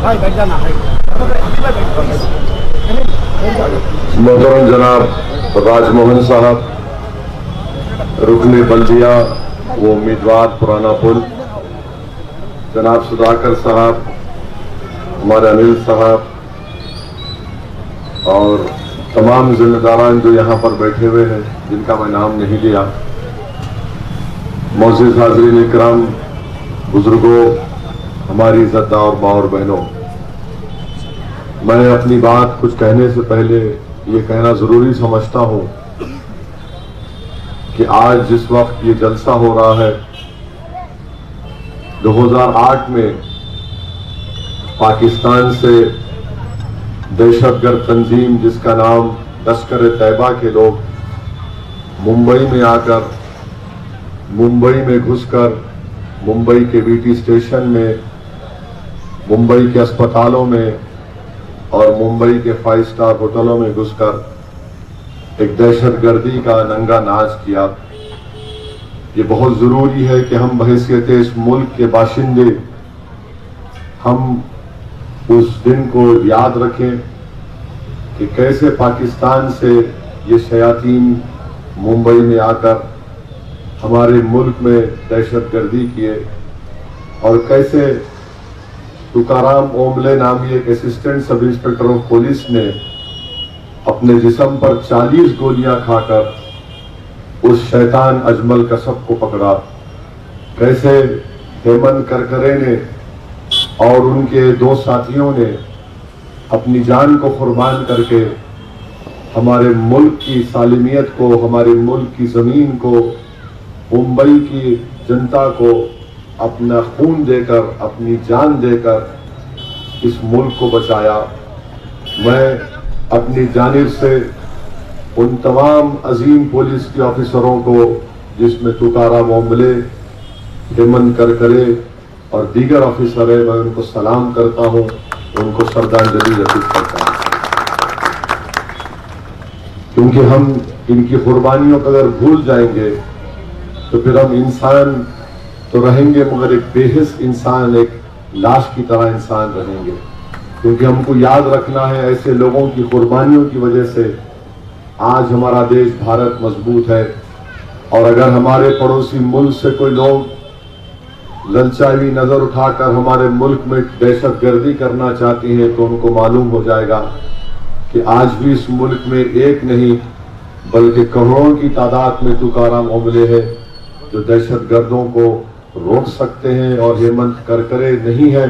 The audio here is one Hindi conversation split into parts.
मोहतरम जनाब राजमोहन साहब, रुकने बल्दिया वो उम्मीदवार पुराना पुल, जनाब सुधाकर साहब, हमारे अनिल साहब और तमाम जिम्मेदारान जो यहाँ पर बैठे हुए हैं, जिनका मैं नाम नहीं लिया, मोअज़्ज़िज़ हाज़रीन इकराम, बुजुर्गों, हमारी इज़्ज़तदार माँ और बहनों, मैं अपनी बात कुछ कहने से पहले ये कहना जरूरी समझता हूँ कि आज जिस वक्त ये जलसा हो रहा है, 2008 में पाकिस्तान से दहशतगर्द तंजीम जिसका नाम लश्कर-ए-तैयबा के लोग मुंबई में आकर, मुंबई में घुसकर, मुंबई के वीटी स्टेशन में, मुंबई के अस्पतालों में और मुंबई के 5 स्टार होटलों में घुसकर एक दहशतगर्दी का नंगा नाच किया। ये बहुत जरूरी है कि हम बहैसियत इस मुल्क के बाशिंदे हम उस दिन को याद रखें कि कैसे पाकिस्तान से ये शयातीन मुंबई में आकर हमारे मुल्क में दहशतगर्दी किए और कैसे तुकाराम ओमले नामी एक assistant sub inspector of police ने अपने जिस्म पर 40 गोलियां खाकर उस शैतान अजमल कसब को पकड़ा। कैसे हेमंत करकरे ने और उनके 2 साथियों ने अपनी जान को कुर्बान करके हमारे मुल्क की सालिमियत को, हमारे मुल्क की जमीन को, मुंबई की जनता को अपना खून देकर, अपनी जान देकर इस मुल्क को बचाया। मैं अपनी जानिब से उन तमाम अजीम पुलिस के ऑफिसरों को, जिसमें तुकाराम ओमले, हेमंत करकरे और दीगर ऑफिसर है, मैं उनको सलाम करता हूं, उनको श्रद्धांजलि अर्पित करता हूं, क्योंकि हम इनकी कुर्बानियों को अगर भूल जाएंगे तो फिर हम इंसान तो रहेंगे मगर एक बेहिस इंसान, एक लाश की तरह इंसान रहेंगे। क्योंकि हमको याद रखना है, ऐसे लोगों की कुर्बानियों की वजह से आज हमारा देश भारत मजबूत है। और अगर हमारे पड़ोसी मुल्क से कोई लोग ललचाई नजर उठाकर हमारे मुल्क में दहशतगर्दी करना चाहते हैं तो उनको मालूम हो जाएगा कि आज भी इस मुल्क में एक नहीं बल्कि करोड़ों की तादाद में तुकाराम ओमले है जो दहशतगर्दों को रोक सकते हैं। और हेमंत करकरे नहीं है,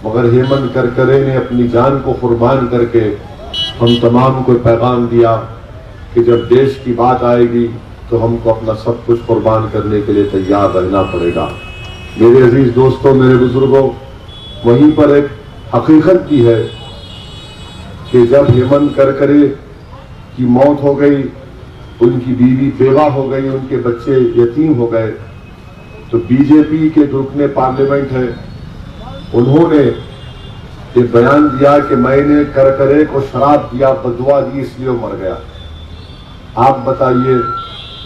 मगर हेमंत करकरे ने अपनी जान को कुर्बान करके हम तमाम को पैगाम दिया कि जब देश की बात आएगी तो हमको अपना सब कुछ कुर्बान करने के लिए तैयार रहना पड़ेगा। मेरे अजीज दोस्तों, मेरे बुजुर्गों, वहीं पर एक हकीकत भी है कि जब हेमंत करकरे की मौत हो गई, उनकी बीवी बेवा हो गई, उनके बच्चे यतीम हो गए, तो बीजेपी के रुकने पार्लियामेंट है, उन्होंने ये बयान दिया कि मैंने करकरे को शराब दिया, बदुआ दी, इसलिए मर गया। आप बताइए,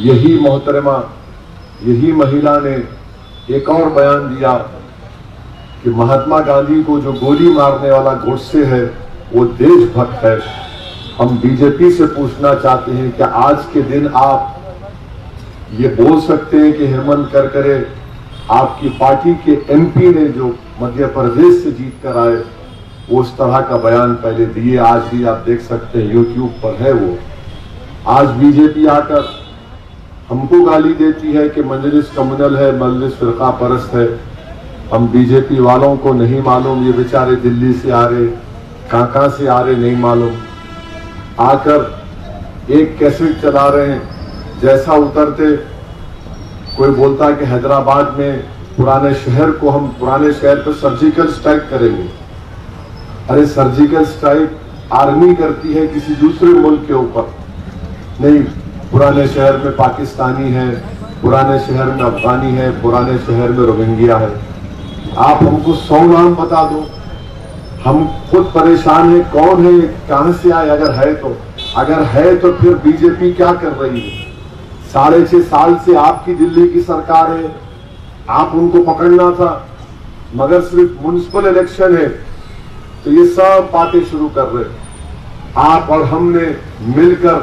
यही मोहतरमा, यही महिला ने एक और बयान दिया कि महात्मा गांधी को जो गोली मारने वाला गोडसे है वो देशभक्त है। हम बीजेपी से पूछना चाहते हैं कि आज के दिन आप ये बोल सकते हैं कि हेमंत करकरे, आपकी पार्टी के एमपी ने जो मध्य प्रदेश से जीत कर आए, वो उस तरह का बयान पहले दिए। आज भी आप देख सकते हैं, यूट्यूब पर है वो। आज बीजेपी आकर हमको गाली देती है कि मजलिस कम्युनल है, मजलिस फिरका परस्त है। हम बीजेपी वालों को नहीं मालूम ये बेचारे दिल्ली से आ रहे, कहां से आ रहे नहीं मालूम, आकर एक कैसेट चला रहे हैं। जैसा उतरते कोई बोलता है कि हैदराबाद में पुराने शहर को, हम पुराने शहर पर सर्जिकल स्ट्राइक करेंगे। अरे सर्जिकल स्ट्राइक आर्मी करती है किसी दूसरे मुल्क के ऊपर नहीं। पुराने शहर में पाकिस्तानी है, पुराने शहर में अफगानी है, पुराने शहर में रोहिंग्या है। आप हमको 100 नाम बता दो, हम खुद परेशान है, कौन है, कहां से आए। अगर है तो फिर बीजेपी क्या कर रही है? 6.5 साल से आपकी दिल्ली की सरकार है, आप उनको पकड़ना था, मगर सिर्फ म्युनिसिपल इलेक्शन है तो ये सब बातें शुरू कर रहे। आप और हमने मिलकर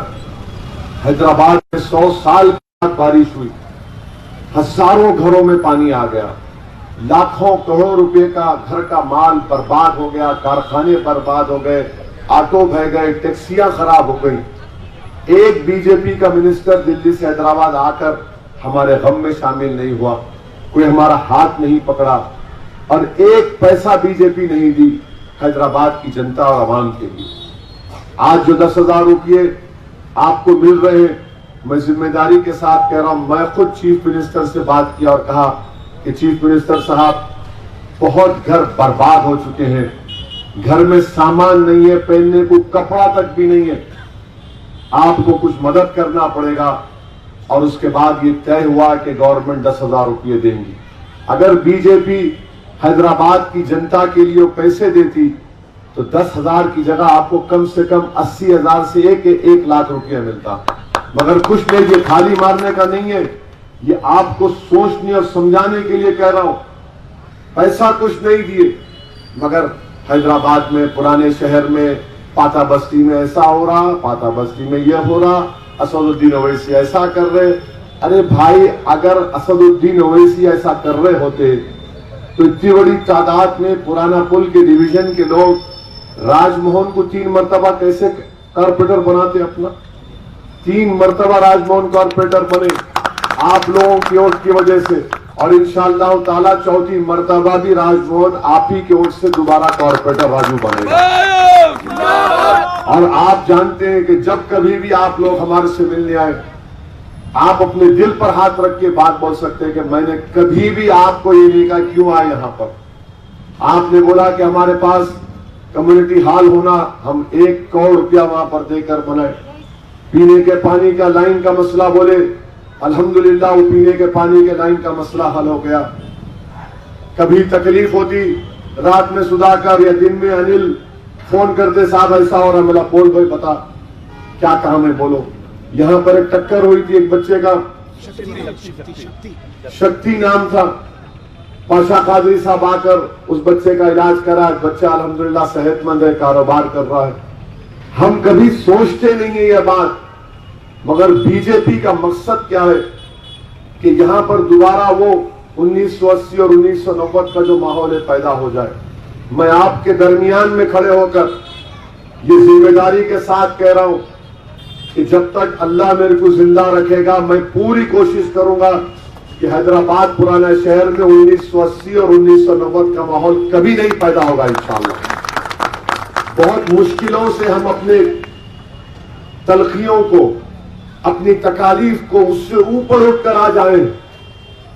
हैदराबाद में 100 साल बाद बारिश हुई, हजारों घरों में पानी आ गया, लाखों करोड़ रुपए का घर का माल बर्बाद हो गया, कारखाने बर्बाद हो गए, ऑटो बह गए, टैक्सियां खराब हो गई। एक बीजेपी का मिनिस्टर दिल्ली से हैदराबाद आकर हमारे गम में शामिल नहीं हुआ, कोई हमारा हाथ नहीं पकड़ा और एक पैसा बीजेपी नहीं दी हैदराबाद की जनता और आवाम के लिए। आज जो 10,000 रुपये आपको मिल रहे हैं, मैं जिम्मेदारी के साथ कह रहा हूं, मैं खुद चीफ मिनिस्टर से बात किया और कहा कि चीफ मिनिस्टर साहब, बहुत घर बर्बाद हो चुके हैं, घर में सामान नहीं है, पहनने को कपड़ा तक भी नहीं है, आपको कुछ मदद करना पड़ेगा। और उसके बाद ये तय हुआ कि गवर्नमेंट 10,000 रुपये देंगी। अगर बीजेपी हैदराबाद की जनता के लिए पैसे देती तो 10,000 की जगह आपको कम से कम 80,000 से 1 लाख रुपया मिलता। मगर कुछ नहीं, ये खाली मारने का नहीं है, ये आपको सोचने और समझाने के लिए कह रहा हूं। पैसा कुछ नहीं दिए, मगर हैदराबाद में, पुराने शहर में, पाता बस्ती में ऐसा हो रहा, पाता बस्ती में यह हो रहा, असदुद्दीन ओवैसी ऐसा कर रहे। अरे भाई, अगर असदुद्दीन ओवैसी ऐसा कर रहे होते तो इतनी बड़ी तादाद में पुराना पुल के डिवीजन के लोग राजमोहन को 3 मरतबा कैसे कॉर्पोरेटर बनाते अपना? 3 मरतबा राजमोहन कॉर्पोरेटर बने आप लोगों की वोट की वजह से, और इंशाअल्लाह ताला 4थी मरतबा भी राजमोहन आप ही के वोट से दोबारा कॉर्पोरेटर राजू बनेगा। और आप जानते हैं कि जब कभी भी आप लोग हमारे से मिलने आए, आप अपने दिल पर हाथ रख के बात बोल सकते हैं कि मैंने कभी भी आपको ये नहीं कहा क्यों आए यहां पर। आपने बोला कि हमारे पास कम्युनिटी हॉल होना, हम 1 करोड़ रुपया वहां पर देकर बनाए। पीने के पानी का लाइन का मसला बोले, अल्हम्दुलिल्लाह वो पीने के पानी के लाइन का मसला हल हो गया। कभी तकलीफ होती, रात में सुधाकर या दिन में अनिल फोन करते, साहब ऐसा हो रहा, मिला बोल भाई बता क्या काम है, बोलो। यहां पर एक टक्कर हुई थी, एक बच्चे का शक्ति नाम था, पाशा कादरी साहब आकर उस बच्चे का इलाज करा। बच्चा अल्हम्दुलिल्लाह सेहतमंद है, कारोबार कर रहा है। हम कभी सोचते नहीं है यह बात, मगर बीजेपी का मकसद क्या है कि यहां पर दोबारा वो 1980 और 1990 का जो माहौल है पैदा हो जाए। मैं आपके दरमियान में खड़े होकर ये जिम्मेदारी के साथ कह रहा हूं कि जब तक अल्लाह मेरे को जिंदा रखेगा, मैं पूरी कोशिश करूंगा कि हैदराबाद पुराना शहर में 1980 और 1990 का माहौल कभी नहीं पैदा होगा इंशाअल्लाह। बहुत मुश्किलों से हम अपने तलखियों को, अपनी तकालीफ को, उससे ऊपर उठकर आ जाए।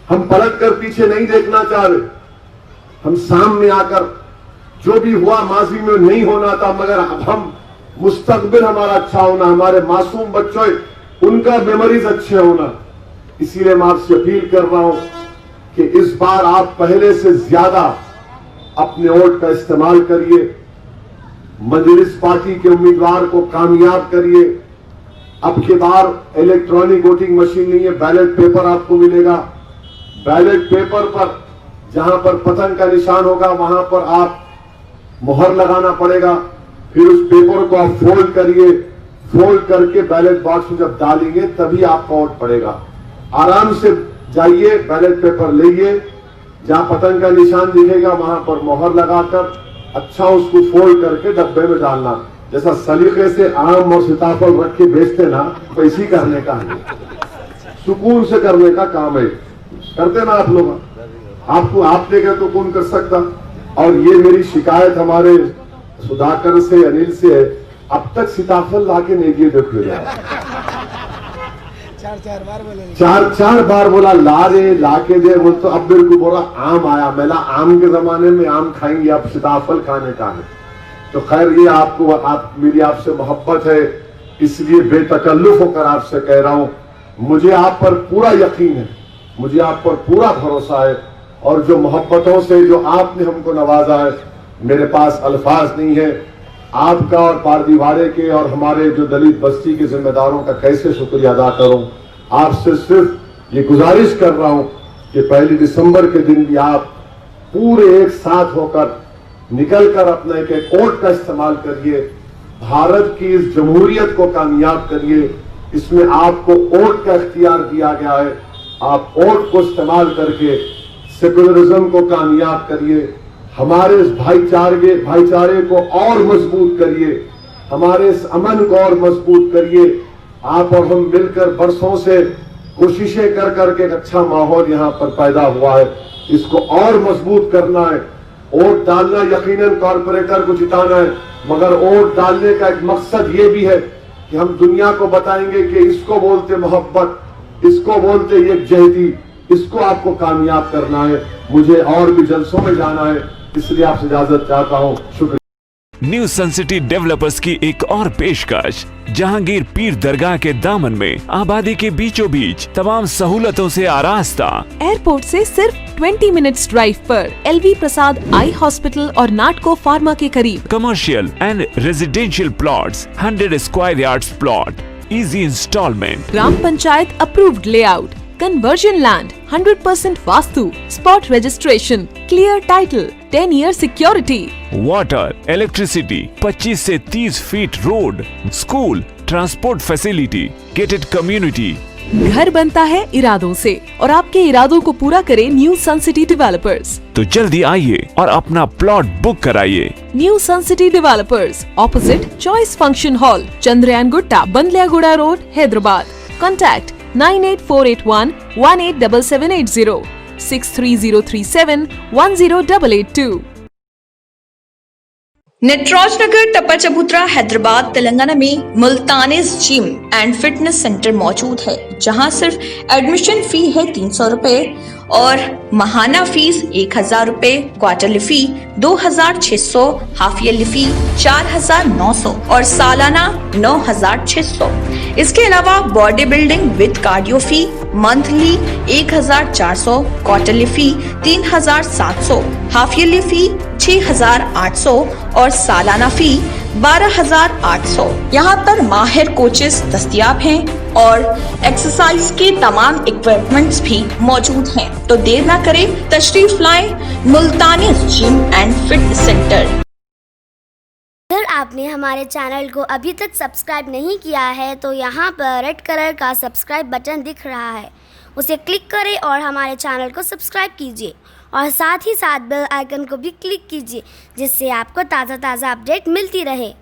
हम पलट कर पीछे नहीं देखना चाह रहे, हम सामने आकर जो भी हुआ माजी में नहीं होना था, मगर अब हम मुस्तकबिल हमारा अच्छा होना, हमारे मासूम बच्चों उनका मेमोरीज अच्छे होना। इसीलिए मैं आपसे अपील कर रहा हूं कि इस बार आप पहले से ज्यादा अपने वोट का इस्तेमाल करिए, मजलिस पार्टी के उम्मीदवार को कामयाब करिए। अब की बार इलेक्ट्रॉनिक वोटिंग मशीन नहीं है, बैलेट पेपर आपको मिलेगा। बैलेट पेपर पर जहां पर पतंग का निशान होगा वहां पर आप मोहर लगाना पड़ेगा। फिर उस पेपर को आप फोल्ड करिए, फोल्ड करके बैलेट बॉक्स में जब डालेंगे तभी आपका वोट पड़ेगा। आराम से जाइए, बैलेट पेपर लेइए, जहां पतंग का निशान दिखेगा वहां पर मोहर लगाकर अच्छा उसको फोल्ड करके डब्बे में डालना। जैसा सलीके से आम और सीताफल रख के बेचते ना, वैसे ही करने का है, सुकून से करने का काम है। करते ना आप लोग, आपको आपने कहा तो कौन कर सकता। और ये मेरी शिकायत हमारे सुधाकर से, अनिल से है, अब तक सीताफल लाके नहीं दिए। देखो चार बार बोला ला दे, लाके दे, वो तो अब मेरे को बोला आम आया। मैंने आम के जमाने में आम खाएंगे, अब सीताफल खाने का है। तो खैर ये आपको मेरी आपसे मोहब्बत है, इसलिए बेतकल्लुफ होकर आपसे कह रहा हूं, मुझे आप पर पूरा यकीन है, मुझे आप पर पूरा भरोसा है। और जो मोहब्बतों से जो आपने हमको नवाजा है, मेरे पास अल्फाज नहीं है। आपका और पारदीवारे के और हमारे जो दलित बस्ती के जिम्मेदारों का कैसे शुक्रिया अदा करूं। आपसे सिर्फ ये गुजारिश कर रहा हूं कि 1 दिसंबर के दिन भी आप पूरे एक साथ होकर निकलकर अपने एक वोट का इस्तेमाल करिए, भारत की इस जमहूरियत को कामयाब करिए। इसमें आपको वोट का इख्तियार दिया गया है, आप वोट को इस्तेमाल करके सेकुलरिज्म को कामयाब करिए, हमारे इस भाईचारे को और मजबूत करिए, हमारे इस अमन को और मजबूत करिए। आप और हम मिलकर बरसों से कोशिशें कर करके एक अच्छा माहौल यहाँ पर पैदा हुआ है, इसको और मजबूत करना है। वोट डालना यकीनन कॉर्पोरेटर को जिताना है, मगर वोट डालने का एक मकसद ये भी है कि हम दुनिया को बताएंगे कि इसको बोलते मोहब्बत, इसको बोलते यकजहती, इसको आपको कामयाब करना है। मुझे और भी जलसों में जाना है, इसलिए आपसे इजाजत चाहता हूँ। शुक्रिया। न्यू सन सिटी डेवलपर्स की एक और पेशकश, जहांगीर पीर दरगाह के दामन में आबादी के बीचों बीच तमाम सहूलतों से आरास्ता, एयरपोर्ट से सिर्फ 20 मिनट्स ड्राइव पर LV प्रसाद आई हॉस्पिटल और नाटको फार्मा के करीब। Commercial and residential plots, 100 square yards plot, easy installment, gram panchayat approved layout, conversion land, 100% vastu, spot registration, clear title, 10 year security, water, electricity, 25 से 30 feet road, school, transport facility, gated community. घर बनता है इरादों से और आपके इरादों को पूरा करे न्यू सन सिटी डेवलपर्स। तो जल्दी आइए और अपना प्लॉट बुक कराइए। New sun city developers, opposite choice function hall, Chandrayangutta, Bandlaguda road, Hyderabad. Contact 98481 187780, 63037 10882। Nataraj Nagar Tappa Chabutra Hyderabad Telangana में मुल्तानिस जिम एंड फिटनेस सेंटर मौजूद है, जहां सिर्फ एडमिशन फी है 300 रुपए और महाना फीस 1000 रुपए, quarterly fee 2600, half yearly fee 4900 और सालाना 9600। इसके अलावा body building with cardio fee monthly 1400, quarterly fee 3700, half yearly fee 6800 और सालाना फी 12800। यहाँ पर माहिर कोचेस दस्तयाब हैं और एक्सरसाइज के तमाम इक्विपमेंट्स भी मौजूद हैं। तो देर ना करें, तशरीफ लाएं मुल्तानी जिम एंड फिटनेस सेंटर। अगर आपने हमारे चैनल को अभी तक सब्सक्राइब नहीं किया है तो यहाँ पर रेड कलर का सब्सक्राइब बटन दिख रहा है, उसे क्लिक करें और हमारे चैनल को सब्सक्राइब कीजिए और साथ ही साथ बेल आइकन को भी क्लिक कीजिए, जिससे आपको ताज़ा अपडेट मिलती रहे।